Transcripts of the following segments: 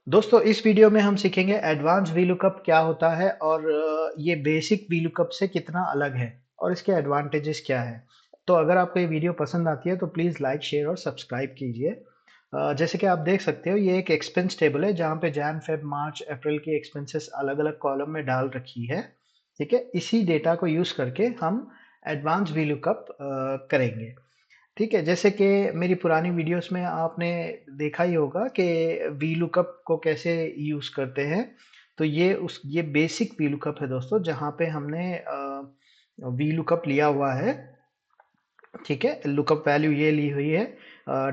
दोस्तों इस वीडियो में हम सीखेंगे एडवांस वीलुकअप क्या होता है और ये बेसिक वीलुकअप से कितना अलग है और इसके एडवांटेजेस क्या है। तो अगर आपको ये वीडियो पसंद आती है तो प्लीज़ लाइक शेयर और सब्सक्राइब कीजिए। जैसे कि आप देख सकते हो ये एक एक्सपेंस टेबल है जहाँ पे जैन फेब मार्च अप्रैल की एक्सपेंसेस अलग अलग कॉलम में डाल रखी है। ठीक है, इसी डेटा को यूज़ करके हम एडवांस वीलुकअप करेंगे। ठीक है, जैसे कि मेरी पुरानी वीडियोस में आपने देखा ही होगा कि वी लुकअप को कैसे यूज़ करते हैं। तो ये बेसिक वी लुकअप है दोस्तों, जहाँ पे हमने वी लुकअप लिया हुआ है। ठीक है, लुकअप वैल्यू ये ली हुई है,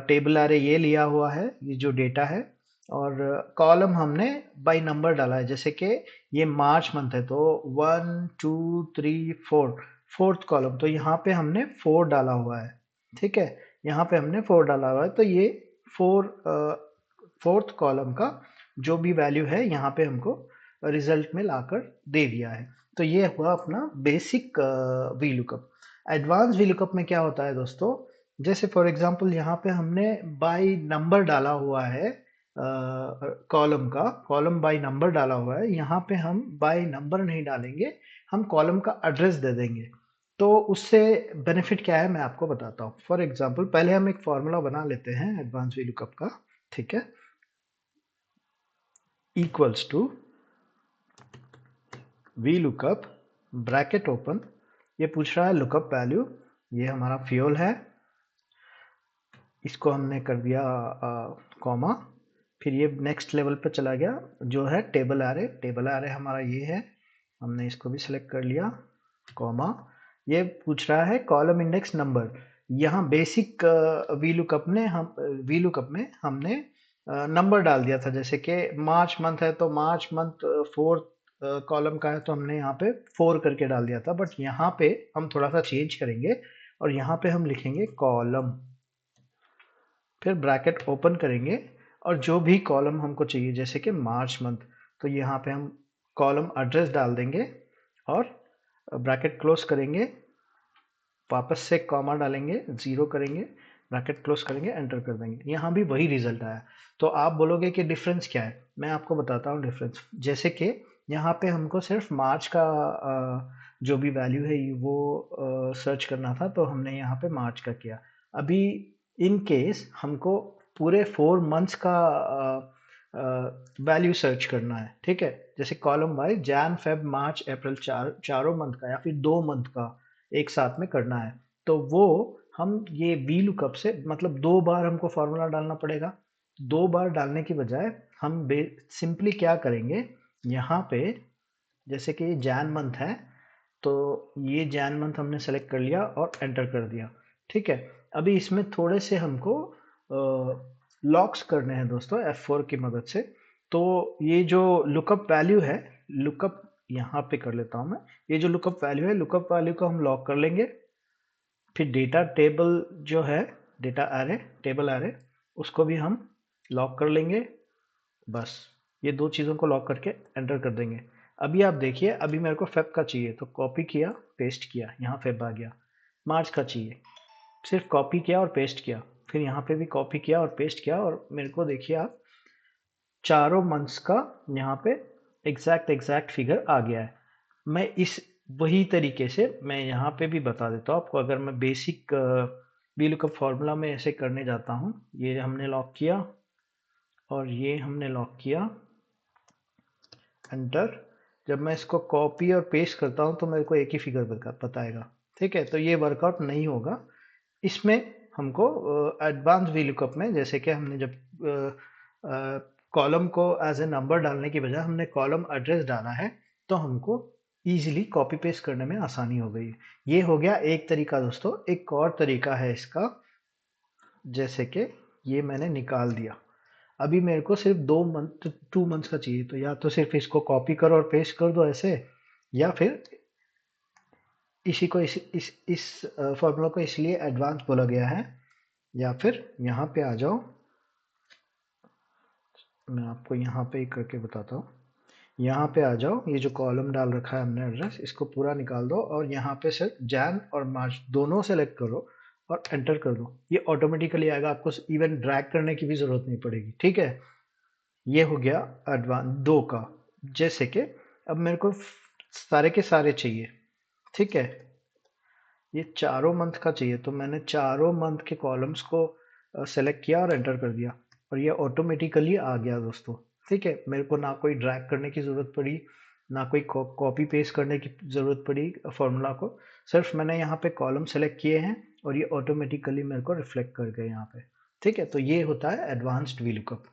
टेबल अरे ये लिया हुआ है, ये जो डेटा है। और कॉलम हमने बाय नंबर डाला है, जैसे कि ये मार्च मंथ है तो 1 2 3 4, फोर्थ कॉलम, तो यहाँ पे हमने 4 डाला हुआ है। ठीक है, यहाँ पे हमने 4 डाला हुआ है, तो ये 4 फोर्थ कॉलम का जो भी वैल्यू है यहाँ पे हमको रिजल्ट में लाकर दे दिया है। तो ये हुआ अपना basic V lookup. Advance V lookup में क्या होता है दोस्तों, जैसे फॉर एग्जांपल यहाँ पे हमने बाय नंबर डाला हुआ है, कॉलम का कॉलम बाय नंबर डाला हुआ है। यहाँ पे हम बाय नंबर नहीं डालेंगे, हम कॉलम का एड्रेस दे देंगे। तो उससे बेनिफिट क्या है मैं आपको बताता हूँ। फॉर एग्जांपल पहले हम एक फॉर्मूला बना लेते हैं एडवांस वी लुकअप का। ठीक है, equals to V lookup bracket open, ये पूछ रहा है लुकअप वैल्यू, ये हमारा फ्यूल है, इसको हमने कर दिया कॉमा। फिर ये नेक्स्ट लेवल पे चला गया, जो है टेबल एरे हमारा ये है, हमने इसको भी सिलेक्ट कर लिया, कॉमा। ये पूछ रहा है कॉलम इंडेक्स नंबर। यहाँ बेसिक वी लुकअप में हमने नंबर डाल दिया था, जैसे कि मार्च मंथ है तो मार्च मंथ फोर्थ कॉलम का है तो हमने यहाँ पे 4 करके डाल दिया था। बट यहाँ पे हम थोड़ा सा चेंज करेंगे और यहाँ पे हम लिखेंगे कॉलम, फिर ब्रैकेट ओपन करेंगे और जो भी कॉलम हमको चाहिए, जैसे कि मार्च मंथ, तो यहाँ पे हम कॉलम एड्रेस डाल देंगे और ब्रैकेट क्लोज करेंगे, वापस से कॉमा डालेंगे, जीरो करेंगे, ब्रैकेट क्लोज करेंगे, एंटर कर देंगे। यहाँ भी वही रिजल्ट आया। तो आप बोलोगे कि डिफरेंस क्या है, मैं आपको बताता हूँ डिफरेंस। जैसे कि यहाँ पे हमको सिर्फ मार्च का जो भी वैल्यू है वो सर्च करना था, तो हमने यहाँ पे मार्च का किया। अभी इन केस हमको पूरे 4 मंथ्स का वैल्यू सर्च करना है। ठीक है, जैसे column wise Jan Feb March April, चारों मंथ का या फिर 2 मंथ का एक साथ में करना है। तो वो हम ये वी लुकअप से, मतलब 2 बार हमको फॉर्मूला डालना पड़ेगा। 2 बार डालने की बजाय हम सिंपली क्या करेंगे, यहाँ पे जैसे कि ये जैन मंथ है तो ये जैन मंथ हमने सेलेक्ट कर लिया और एंटर कर दिया। ठीक है, अभी इसमें थोड़े से हमको लॉक्स करने हैं दोस्तों F4 की मदद से। तो ये जो लुकअप वैल्यू है, लुकअप यहाँ पे कर लेता हूँ मैं, ये जो लुकअप वैल्यू है, लुकअप वैल्यू को हम लॉक कर लेंगे। फिर डेटा टेबल जो है, डेटा एरे, टेबल एरे, उसको भी हम लॉक कर लेंगे। बस ये दो चीज़ों को लॉक करके एंटर कर देंगे। अभी आप देखिए, अभी मेरे को फेब का चाहिए तो कॉपी किया, पेस्ट किया, यहाँ फेब आ गया। मार्च का चाहिए, सिर्फ कॉपी किया और पेस्ट किया, फिर यहाँ पे भी कॉपी किया और पेस्ट किया, और मेरे को देखिए आप चारों मंथ्स का यहाँ पे एग्जैक्ट फिगर आ गया है। मैं इस वही तरीके से मैं यहाँ पे भी बता देता हूँ आपको। अगर मैं बेसिक VLOOKUP फॉर्मूला में ऐसे करने जाता हूँ, ये हमने लॉक किया और ये हमने लॉक किया, एंटर। जब मैं इसको कॉपी और पेस्ट करता हूँ तो मेरे को एक ही फिगर बताएगा। ठीक है, तो ये वर्कआउट नहीं होगा। इसमें हमको एडवांस VLOOKUP में, जैसे कि हमने जब कॉलम को एज ए नंबर डालने की बजाय हमने कॉलम एड्रेस डाला है, तो हमको इजीली कॉपी पेस्ट करने में आसानी हो गई। ये हो गया एक तरीका दोस्तों। एक और तरीका है इसका, जैसे कि ये मैंने निकाल दिया, अभी मेरे को सिर्फ 2 मंथ 2 मंथ्स का चाहिए, तो या तो सिर्फ इसको कॉपी करो और पेस्ट कर दो ऐसे, या फिर इसी को इस फॉर्मूला को इसलिए एडवांस बोला गया है। या फिर यहाँ पे आ जाओ, मैं आपको यहाँ पे ही करके बताता हूँ। यहाँ पे आ जाओ, ये जो कॉलम डाल रखा है हमने एड्रेस, इसको पूरा निकाल दो और यहाँ पे सिर्फ जैन और मार्च दोनों सेलेक्ट करो और एंटर कर दो। ये ऑटोमेटिकली आएगा, आपको इवन ड्रैग करने की भी जरूरत नहीं पड़ेगी। ठीक है, ये हो गया एडवांस दो का। जैसे कि अब मेरे को सारे के सारे चाहिए, ठीक है, ये चारों मंथ का चाहिए, तो मैंने चारों मंथ के कॉलम्स को सेलेक्ट किया और एंटर कर दिया, और ये ऑटोमेटिकली आ गया दोस्तों। ठीक है, मेरे को ना कोई ड्रैग करने की ज़रूरत पड़ी, ना कोई कॉपी पेस्ट करने की ज़रूरत पड़ी फॉर्मूला को। सिर्फ मैंने यहाँ पे कॉलम सेलेक्ट किए हैं और ये ऑटोमेटिकली मेरे को रिफ्लेक्ट कर गए यहाँ पे। ठीक है, तो ये होता है एडवांस्ड वी लुकअप।